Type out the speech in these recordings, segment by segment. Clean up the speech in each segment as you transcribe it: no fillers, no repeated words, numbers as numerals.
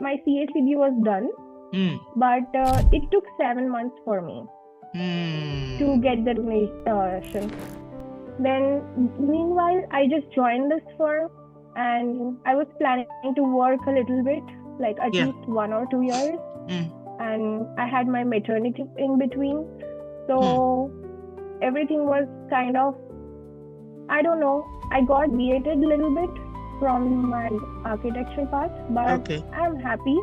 my CACB was done, Hmm. but it took 7 months for me to Hmm. get the recognition. Then, meanwhile, I just joined this firm and I was planning to work a little bit, like at Yeah. least 1 or 2 years. Hmm. And I had my maternity in between. Hmm. So everything was kind of, I don't know, I got deviated a little bit from my architecture path, but Okay. I'm happy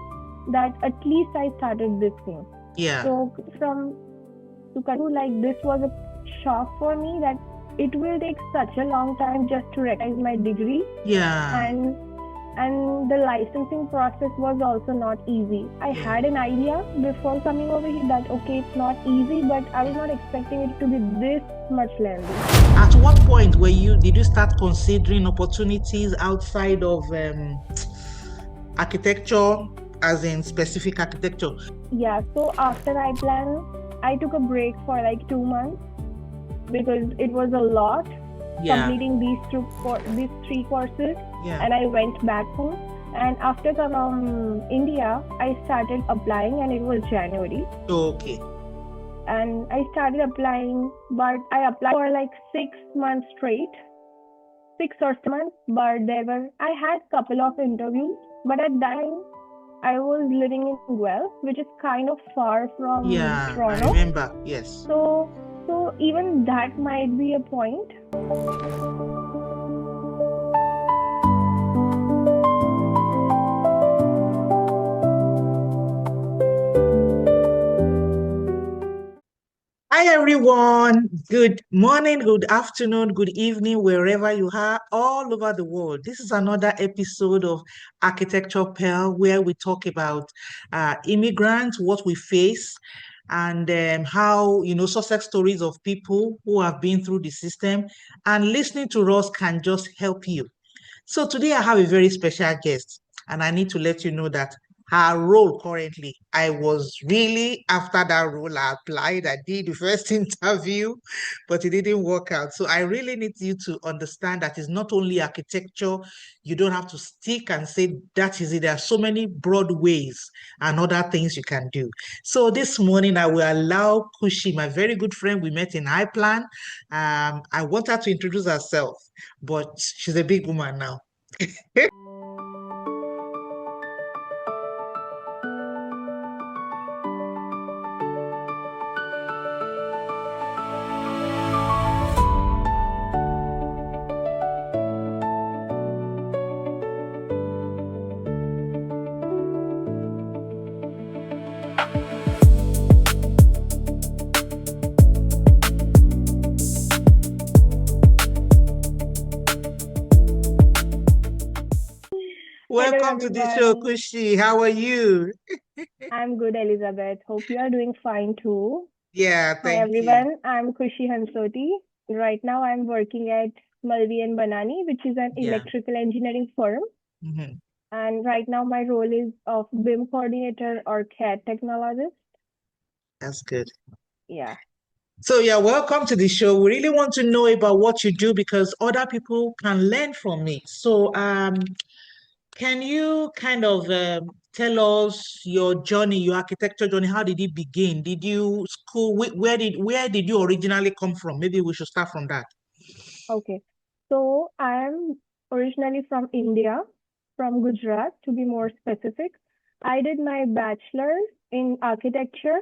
that at least I started this thing. Yeah. So from to continue, like this was a shock for me that it will take such a long time just to recognize my degree, Yeah. and and the licensing process was also not easy. I Yeah. had an idea before coming over here that okay, it's not easy, but I was not expecting it to be this much lengthy. At what point did you start considering opportunities outside of architecture, as in specific architecture? Yeah, so after I plan, I took a break for like 2 months because it was a lot Yeah. completing these three courses, Yeah. and I went back home. And after coming from India, I started applying, and it was January. Okay. And I started applying, but I applied for like 6 months straight, 6 or 7 months. But I had couple of interviews, but at that time I was living in Guelph, which is kind of far from Yeah, I Toronto. remember. Yes. So, so even that might be a point. Hi everyone. Good morning, good afternoon, good evening, wherever you are, all over the world. This is another episode of Architecture Pearl, where we talk about immigrants, what we face, and how success stories of people who have been through the system. And listening to us can just help you. So today I have a very special guest, and I need to let you know that her role currently, I was really after that role. I applied, I did the first interview, but it didn't work out. So I really need you to understand that it's not only architecture. You don't have to stick and say that is it. There are so many broad ways and other things you can do. So this morning I will allow Kushi, my very good friend, we met in iPlan. I want her to introduce herself, but she's a big woman now. Hello, Welcome to the show, everyone. Kushi. How are you? I'm good, Elizabeth. Hope you are doing fine too. Yeah, Hi, thank you. everyone. I'm Khushi Hansoti. Right now, I'm working at Malvi and Banani, which is an Yeah. electrical engineering firm. Mhm. And right now, my role is of BIM coordinator or CAD technologist. That's good. Yeah. So, yeah, welcome to the show. We really want to know about what you do because other people can learn from it. So, can you kind of tell us your journey, your architecture journey? How did it begin? Did you school? Where did you originally come from? Maybe we should start from that. Okay. So, I am originally from India, from Gujarat to be more specific. I did my bachelor's in architecture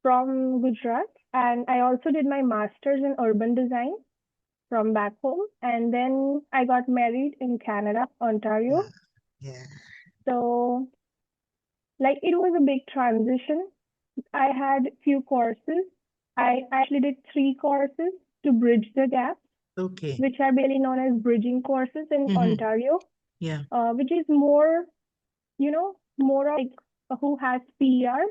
from Gujarat, and I also did my master's in urban design from back home. And then I got married in Canada, Yeah. Ontario. Yeah. So, like, it was a big transition. I had few courses. I actually did three courses to bridge the gap, Okay. which are basically known as bridging courses in Mm-hmm. Ontario, Yeah. which is more, more of like who has PR.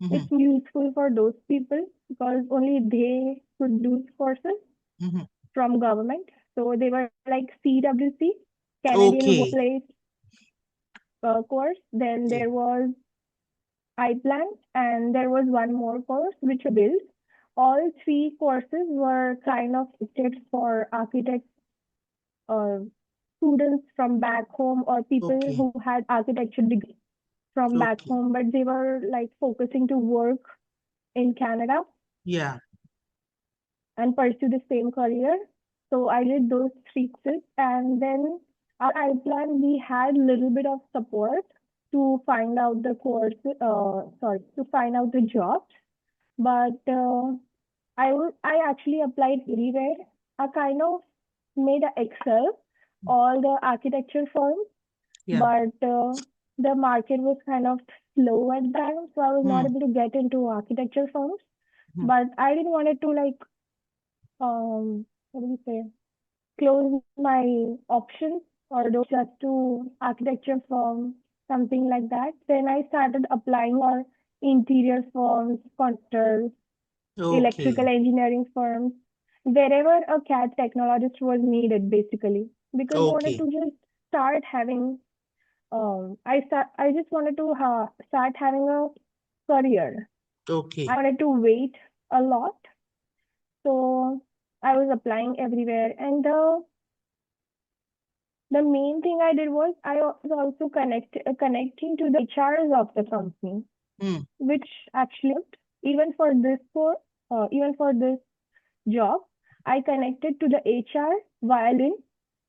Mm-hmm. It's useful for those people because only they could do courses Mm-hmm. from government. So they were like CWC, Canadian Okay. Workplace course. Then Yeah. there was iPlan, and there was one more course which was built. All three courses were kind of fitted for architect uh, students from back home or people Okay. who had architecture degree. from back Okay. home, but they were like focusing to work in Canada Yeah. and pursue the same career. So I did those 3 courses, and then our plan we had little bit of support to find out the course. To find out the jobs. But I actually applied everywhere. I kind of made a Excel all the architecture firms, Yeah. but the market was kind of slow at that time, so I was not Mm, able to get into architecture firms. mm. But I didn't want it to like what do you say, close my options or just to architecture firm, something like that. Then I started applying for interior firms, contractors, Okay. electrical engineering firms, wherever a CAD technologist was needed, basically, because I wanted Okay. to just start having. I just wanted to start having a career. I Okay. wanted to wait a lot, so I was applying everywhere, and the main thing I did was I was also connecting to the HRs of the company, Mm. which actually helped. Even for this for even for this job, I connected to the HR via link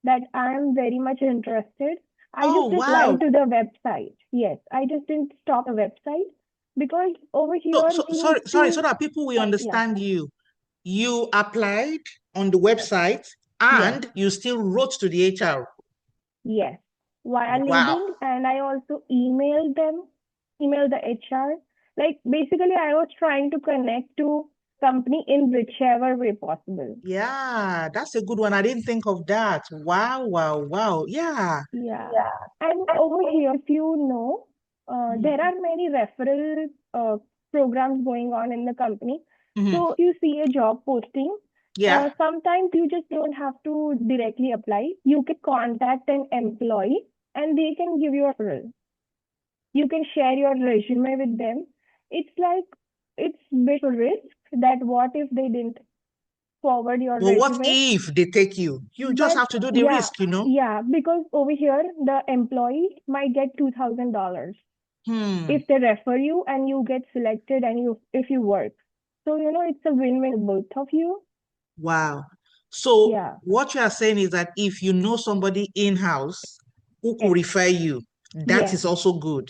that I am very much interested. I Oh, just wow. applied to the website. Yes, I just didn't stop the website because over So, here so you need sorry, so to, that people will yeah, understand you. You applied on the website yes, and you still wrote to the HR. yes, via Wow. LinkedIn, and I also emailed them, emailed the HR. Like basically, I was trying to connect to company in whichever way possible. Yeah, that's a good one. I didn't think of that. Wow, wow, wow. Yeah. Yeah. And over here, if you know, Mm. there are many referral programs going on in the company. Mhm. So if you see a job posting, Yeah. sometimes you just don't have to directly apply. You can contact an employee and they can give you a referral. You can share your resume with them. It's like it's bit risk that what if they didn't forward your But what resume. if they take you? You just But have to do the yeah, risk. yeah, because over here the employee might get $2,000 Hmm. if they refer you and you get selected and you if you work. So it's a win-win for both of you. Wow. So Yeah, what you are saying is that if you know somebody in-house who could yes, refer you, that yes, is also good.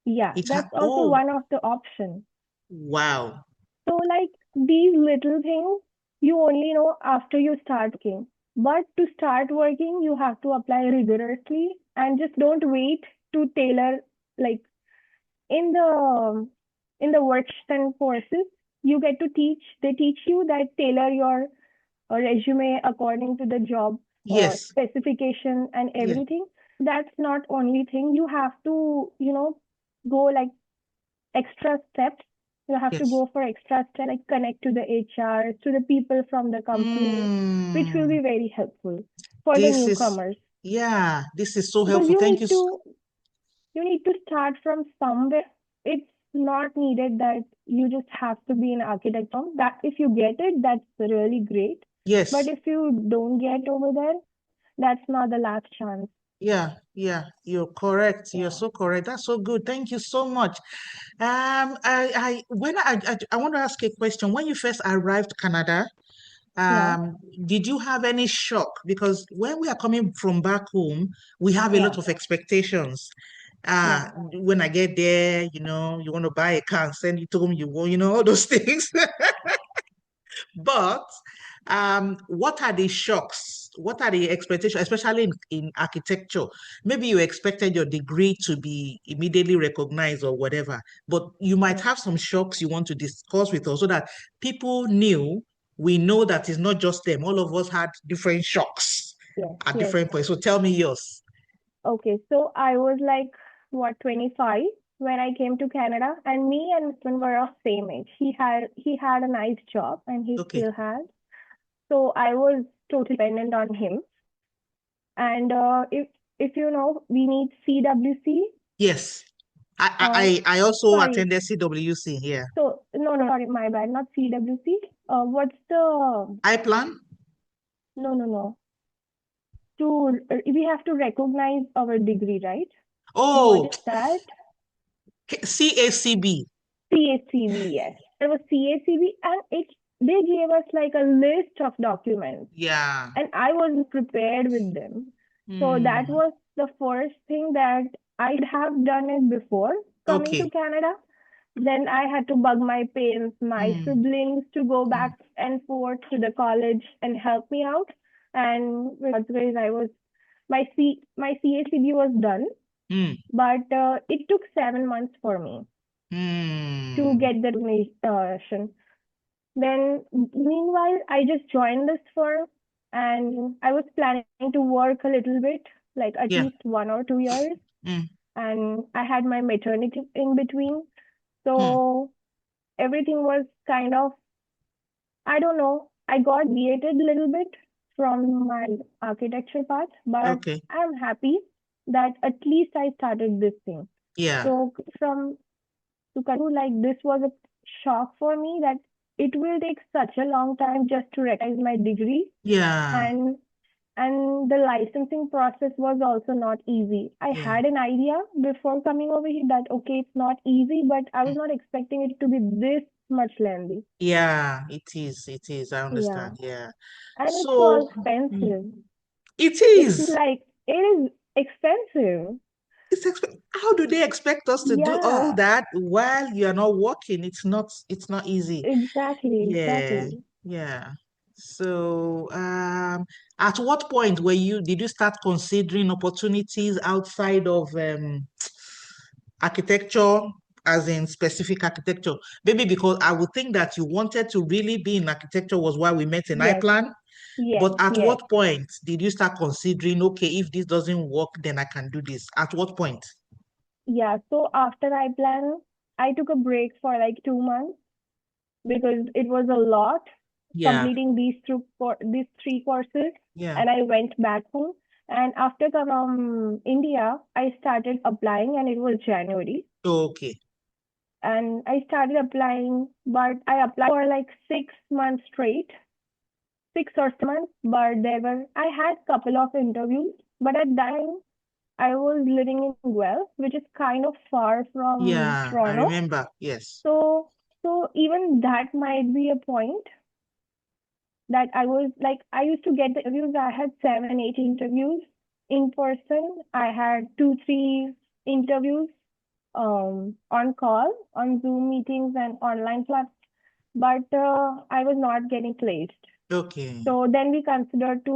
yeah. It's That's also oh, one of the options. wow. So like these little things you only know after you start working. But to start working, you have to apply rigorously and just don't wait to tailor like in the works and courses you get to teach they teach you that tailor your resume according to the job Yes. specification and Yes. everything. That's not only thing you have to go like extra steps. You have to Yes. go for extra steps like connect to the HR, to the people from the company, which will Mm, be very helpful for the this is, newcomers yeah, this is so because helpful. Thank you. you need to start from somewhere. It's not needed that you just have to be an architect firm. That if you get it, that's really great. But Yes. if you don't get over there, that's not the last chance. Yeah. Yeah. You're correct. You're Yeah, so correct. That's so good. Thank you so much. When I want to ask a question. When you first arrived Canada, yeah, did you have any shock? Because when we are coming from back home, we have a lot yeah, of expectations. yeah. When I get there, you want to buy a car and send it home, all those things. But what are the shocks? What are the expectations, especially in architecture? Maybe you expected your degree to be immediately recognized or whatever, but you might Yes, have some shocks you want to discuss with us so that people knew we know that it's not just them. All of us had different shocks yes, at yes. different points. So tell me yours. Okay, so I was like, what, 25 when I came to Canada, and me and husband were of same age. He had a nice job, and he Okay. still has. So I was totally dependent on him. And if you know, we need CWC. Yes. Uh, I also sorry. attended CWC here. So no, sorry, my bad, not CWC. What's the I plan. no. To we have to recognize our degree, right? What Oh, is that? CACB. CACB, yes. It was CACB, and they gave us like a list of documents, Yeah. and I wasn't prepared with them. So that Hmm. was the first thing that I'd have done it before coming to Okay. Canada. Then I had to bug my parents, my Hmm. siblings to go Hmm. back and forth to the college and help me out. And with God's grace, I was my CACB was done, Hmm. but it took 7 months for me to Hmm. get the recognition. Then, meanwhile, I just joined this firm and I was planning to work a little bit, like at Yeah. least 1 or 2 years. Hmm. And I had my maternity in between. Hmm. So everything was kind of, I don't know, I got deviated a little bit from my architecture path, but Okay. I'm happy that at least I started this thing. Yeah. So from to continue, like this was a shock for me that it will take such a long time just to recognize my degree, Yeah. and the licensing process was also not easy. I Yeah. had an idea before coming over here that okay, it's not easy, but I was Hmm. not expecting it to be this much lengthy. Yeah. It is. It is. I Yeah, understand. Yeah. and it's so So, hmm, expensive. it It's is. like it is expensive. How do they expect us to do all Yeah, that while you're not working? It's not easy. exactly, Yeah, exactly. yeah. So, at what point did you start considering opportunities outside of architecture, as in specific architecture? Maybe because I would think that you wanted to really be in architecture was why we met in Yes, iPlan. yes, But at yes. what point did you start considering, okay, if this doesn't work, then I can do this? At what point? Yeah, so after I plan, I took a break for like 2 months because it was a lot Yeah, completing these three courses, yeah. and I went back home. And after coming from India, I started applying, and it was January. Okay. And I started applying, but I applied for like 6 months straight, 6 or 7 months. But I had couple of interviews, but at that time I was living in Guelph, which is kind of far from Yeah, I Toronto. remember. Yes. So, so even that might be a point that I was like, I used to get the interviews. I had 7, 8 interviews in person. I had 2, 3 interviews on call, on Zoom meetings and online class, but I was not getting placed. Okay. So then we considered to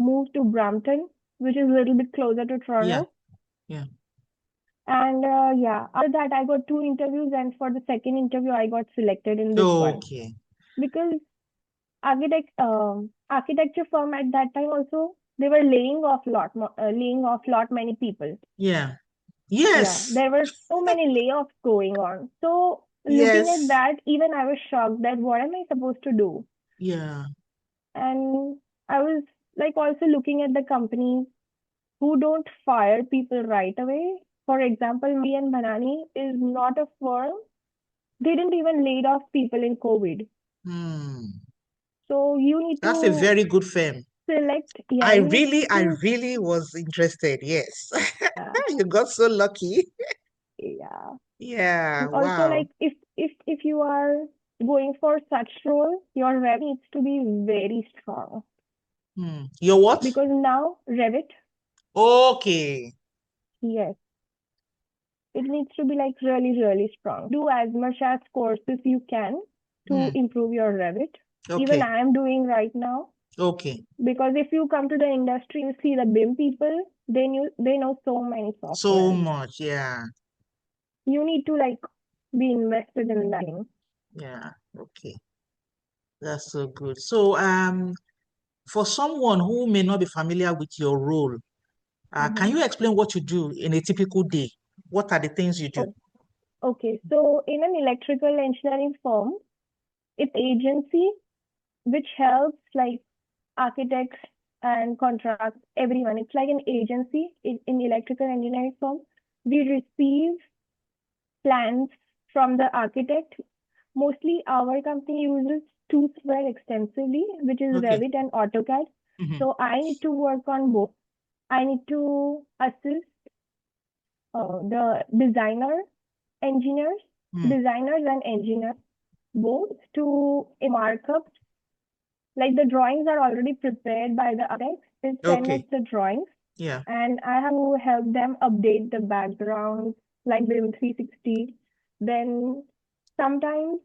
move to Brampton, which is a little bit closer to Yeah, Toronto. yeah. And yeah, after that, I got 2 interviews, and for the second interview, I got selected in this one Okay. because architecture firm at that time also they were laying off lot many people. Yeah. Yeah, Yes. there were so many layoffs going on. So looking at Yes. that, even I was shocked that what am I supposed to do? Yeah. And I was like also looking at the companies who don't fire people right away. For example, and Banani is not a firm. They didn't even laid off people in COVID. Hmm. So you need That's a to very good film. select, yeah, you need I to, really was interested. Yes. yeah, You got so lucky. yeah. Yeah. And also, Wow. like, if you are going for such role, your Revit needs to be very strong Hmm. Your what? because now Revit, Okay. yes, it needs to be like really, really strong. Do as much as courses you can to Hmm. improve your Revit. Even Okay. I am doing right now Okay. because if you come to the industry, you see the BIM people, they know so many So softwares. much. Yeah. You need to like be invested in that thing. Yeah. Okay. That's so good. So, for someone who may not be familiar with your role, can Mhm. you explain what you do in a typical day? What are the things you do? Oh, okay. So in an electrical engineering firm, it's agency which helps like architects and contracts, everyone. It's like an agency in electrical engineering firm. We receive plans from the architect. Mostly our company uses two software extensively, which is Okay. Revit and AutoCAD. Hmm. So I need to work on both. I need to assist the designer engineers, Hmm. designers and engineers, both to a markup. Like the drawings are already prepared by the architects. They send us Okay. the drawings Yeah. and I have to help them update the background, like BIM 360. Then sometimes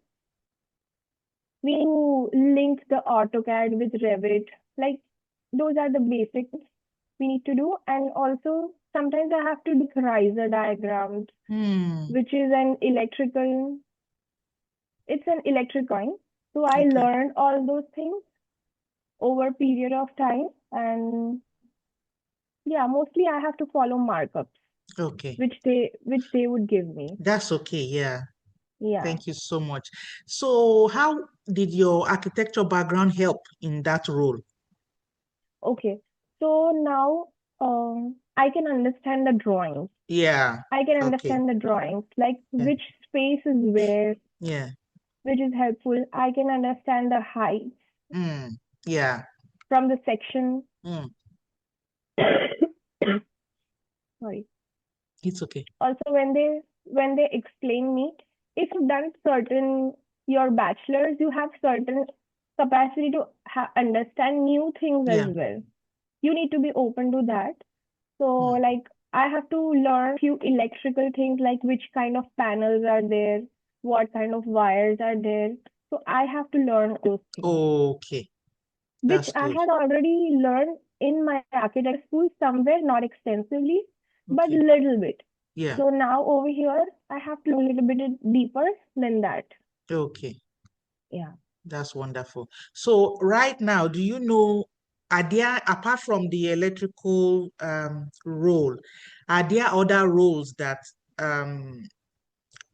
we need to link the AutoCAD with Revit. Like those are the basics we need to do. And also sometimes I have to do riser diagrams, Hmm. which is an electrical, it's an electric drawing. So I Okay. learned all those things over a period of time. And yeah, mostly I have to follow markups, Okay. which they would give me. That's okay. Yeah. Yeah. Thank you so much. So, how did your architecture background help in that role? Okay. So now I can understand the drawings. Yeah. I can Okay. understand the drawings, like Yeah. which space is where, Yeah. which is helpful. I can understand the height Mm. Yeah. from the section. Mm. Sorry. It's okay. Also, when they explain me, if you've done certain your bachelor's, you have certain capacity to understand new things as Yeah. well. You need to be open to that. So, Mm. like, I have to learn few electrical things, like which kind of panels are there, what kind of wires are there. So, I have to learn those things, Okay. which That's I good. had already learned in my architecture school somewhere, not extensively, but Okay. little bit. Yeah. So now over here, I have to go a little bit deeper than that. Okay. Yeah. That's wonderful. So right now, do you know, are there, apart from the electrical role, are there other roles that um,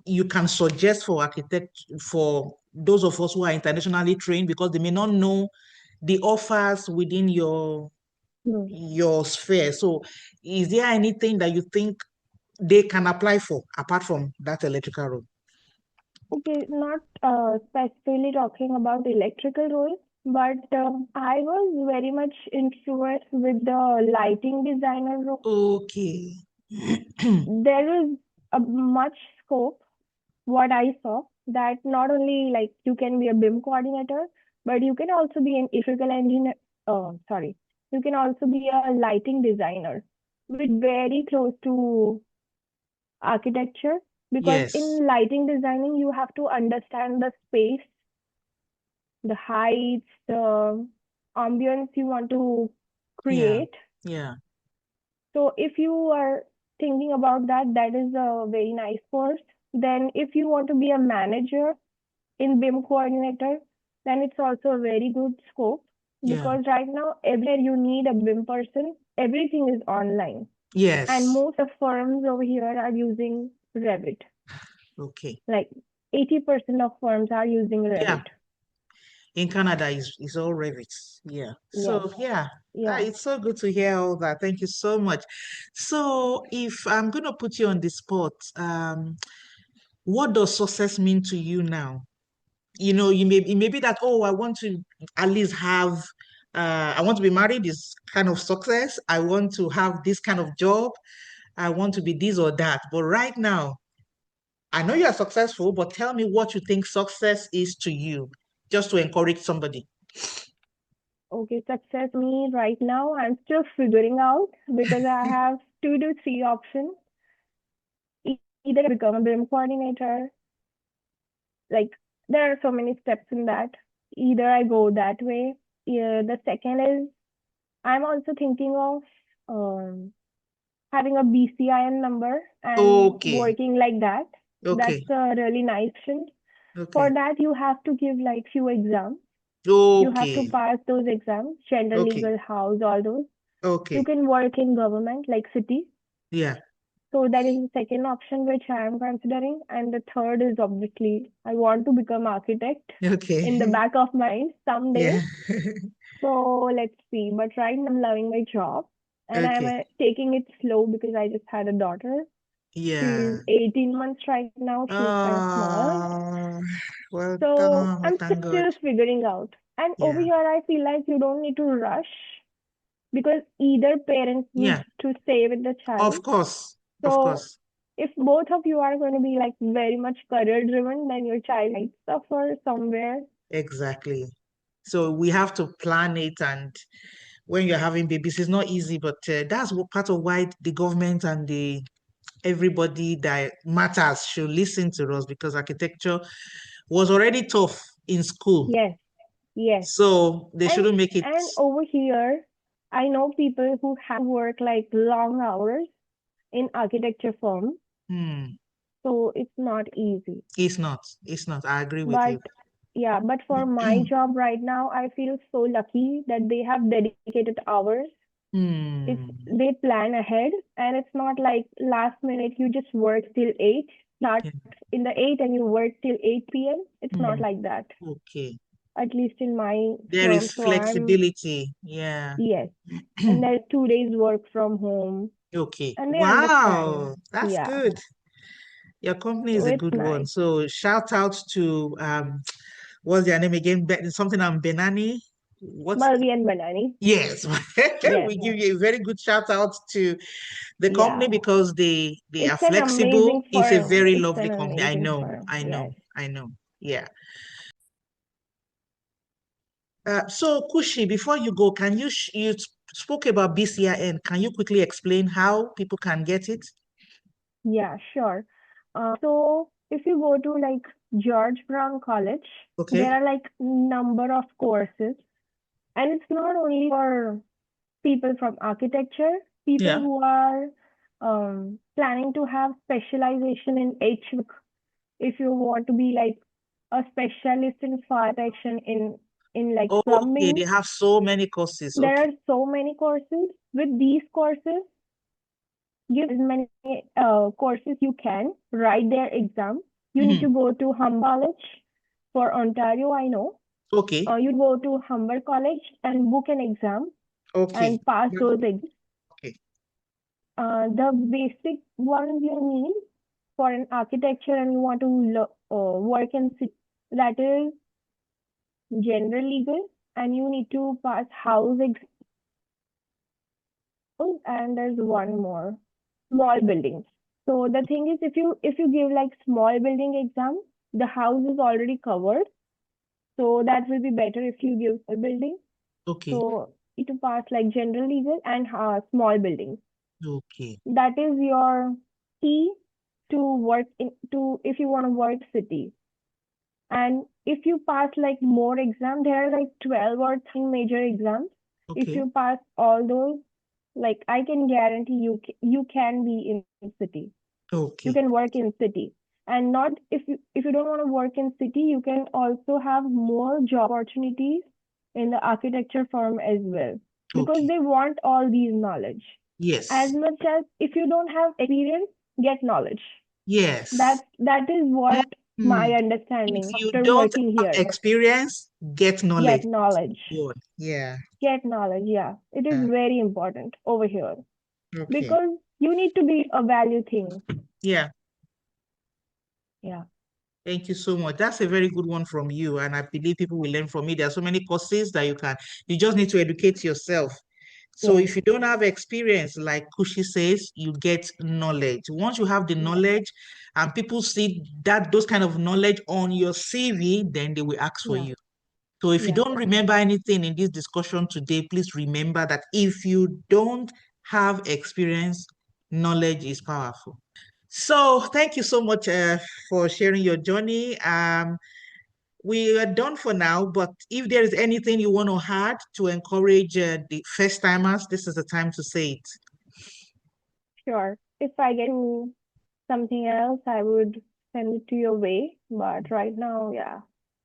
you can suggest for architect, for those of us who are internationally trained, because they may not know the offers within Hmm. your sphere. So is there anything that you think they can apply for apart from that electrical role? Okay, not specifically talking about electrical role, but I was very much influenced with the lighting designer role. Okay. There is a much scope, what I saw, that not only like you can be a BIM coordinator, but you can also be an electrical engineer. Sorry, you can also be a lighting designer, which very close to architecture, because Yes. in lighting designing you have to understand the space, the heights, the ambience you want to Yeah. create. Yeah. So if you are thinking about that, that is a very nice course. Then if you want to be a manager in BIM coordinator, then it's also a very good scope, Yeah. because right now everywhere you need a BIM person, everything is online. And Yes. most of firms over here are using Revit. Okay. Like 80% of firms are using Yeah. Revit. In Canada is all Revit. Yeah. Yes. So yeah. Yeah. It's so good to hear all that. Thank you so much. So if I'm gonna put you on the spot, what does success mean to you now? You know, it may be that, oh, I want to at least have I want to be married is kind of success. I want to have this kind of job. I want to be this or that. But right now, I know you are successful, but tell me what you think success is to you, just to encourage somebody. Okay, success me right now. I'm still figuring out because I have 2 to 3 options. Either I become a BIM coordinator, like there are so many steps in that. Either I go that way. Yeah, the second is I'm also thinking of um, having a BCIN number and Okay, working like that. That's okay, a really nice thing. For okay, that, you have to give like few exams. You have to okay, pass those exams, general okay, legal house, all those. You okay. can work in government like city. Yeah, So that is the second option which I am considering. And the third is obviously I want to become architect in the okay. back of mind someday. Yeah, So let's see. But right now I'm loving my job and I'm okay. taking it slow because I just had a daughter. She's Yeah. 18 months right now. She's kind of small. Oh, well So done. We I'm thank God. still figuring out. And over Yeah, here, I feel like you don't need to rush because either parent needs yeah. to stay with the child. Of course, of So course. if both of you are going to be like very much career driven, then your child might suffer somewhere. Exactly. So we have to plan it, and when you're having babies, it's not easy, but that's what part of why the government and the everybody that matters should listen to us, because architecture was already tough in school. Yes, yes. So they And shouldn't make it. and over here, I know people who have to work like long hours in architecture firm, Hmm, so it's not easy. it's not. It's not. I agree with But you. yeah, but for my job right now, I feel so lucky that they have dedicated hours. It's Hmm. they plan ahead, and it's not like last minute you just work till 8, start Yeah. in the 8 and you work till 8 p.m. It's not Hmm. like that, Okay. at least in my There firm. is So I'm, flexibility. Yeah. yes, and there's 2 days work from home, Okay. and they understand. Wow. That's Yeah, good. Your company so is a it's good one. nice. So shout out to what's their name again? Something on Benani. What's Balgi and Banani. yes. Yes, We give you a very good shout out to the company yeah. because they are It's an flexible. amazing It's a firm. very It's lovely an company. I amazing know. firm. I know. Yes. I know. Yeah. So Kushi, before you go, can you spoke about BCIN? Can you quickly explain how people can get it? Yeah, sure. So if you go to like George Brown College, there Okay. are like number of courses, and it's not only for people from architecture, people Yeah. who are planning to have specialization in HVAC. If you want to be like a specialist in fire protection in like Okay, they plumbing, have so many courses. there Okay. are so many courses. With these courses, give as many courses you can, write their exam. You need Mhm. to go to Humber College for Ontario, I know. Okay. You go to Humber College and book an exam Okay. and pass those exams. Okay. The basic ones you need for an architecture and you want to work in that is general legal, and you need to pass house exam, and there's one more, small buildings. So the thing is, if you give like small building exam, the house is already covered. So that will be better if you give small building. Okay. So it to pass like general legal and small buildings. Okay. That is your key to work in to if you want to work city. And if you pass like more exam, there are like 12 or 13 major exams. If Okay. you pass all those, like I can guarantee you can be in city. You Okay. can work in city. And not if you don't want to work in city, you can also have more job opportunities in the architecture firm as well, because Okay. they want all these knowledge. As Yes. much as if you don't have experience, get knowledge. Yes. That is what my Mhm. If understanding you after don't working have here. experience, get knowledge. Get knowledge. Good. Yeah. Get knowledge, yeah. It is Yeah. very important over here, Okay. because you need to be a value thing. Yeah. Yeah. Thank you so much. That's a very good one from you. And I believe people will learn from it. There are so many courses that you just need to educate yourself. So Yes. if you don't have experience, like Kushi says, you get knowledge. Once you have the Yeah. knowledge and people see that those kind of knowledge on your CV, then they will ask for Yeah. you. So if you Yeah. don't remember anything in this discussion today, please remember that if you don't have experience, knowledge is powerful. So thank you so much for sharing your journey. We are done for now, but if there is anything you want to add to encourage the first timers, this is the time to say it. Sure. If I get to something else, I would send it to your way. But right now, yeah.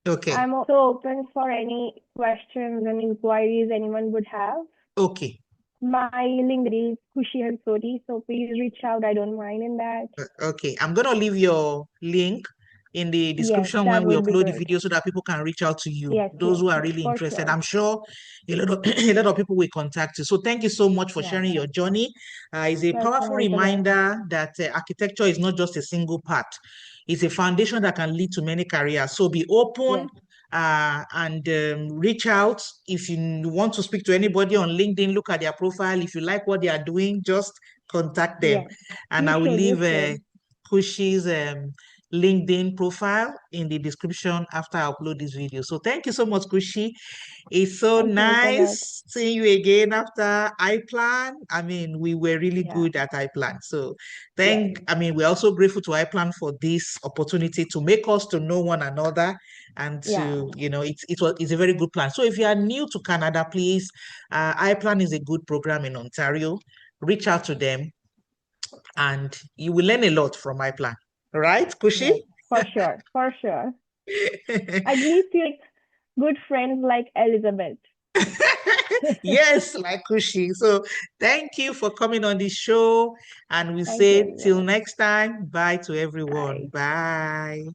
Okay, I'm also open for any questions and inquiries anyone would have. okay, My link is Khushi Hansoti, so please reach out. I don't mind in that. okay. I'm gonna leave your link in the Yes, description that when we would be upload the good. video so that people can reach out to you. Yes, Those yes, who are yes, really for interested. sure. I'm sure a lot of people will contact you. So thank you so much for Yeah. sharing your journey. It's a Welcome powerful once again. reminder that architecture is not just a single part. It's a foundation that can lead to many careers. So be Yes, open and reach out if you want to speak to anybody on LinkedIn. Look at their profile. If you like what they are doing, just contact them. yes. And You I will should, you leave should. Kushi's LinkedIn profile in the description after I upload this video. So thank you so much, Kushi. It's so Thank you so much. nice seeing you again after iPlan. I mean, we were really Yeah. good at iPlan. So Yes. we're also grateful to iPlan for this opportunity to make us to know one another and Yeah. to, it's a very good plan. So if you are new to Canada, please, iPlan is a good program in Ontario. Reach out to them and you will learn a lot from iPlan. Right, Kushi? Yes. For sure. For sure. At least you like good friends like Elizabeth. Yes, like Kushi. So thank you for coming on the show. And we Thank you, say till Elizabeth. next time, bye to everyone. Bye. Bye.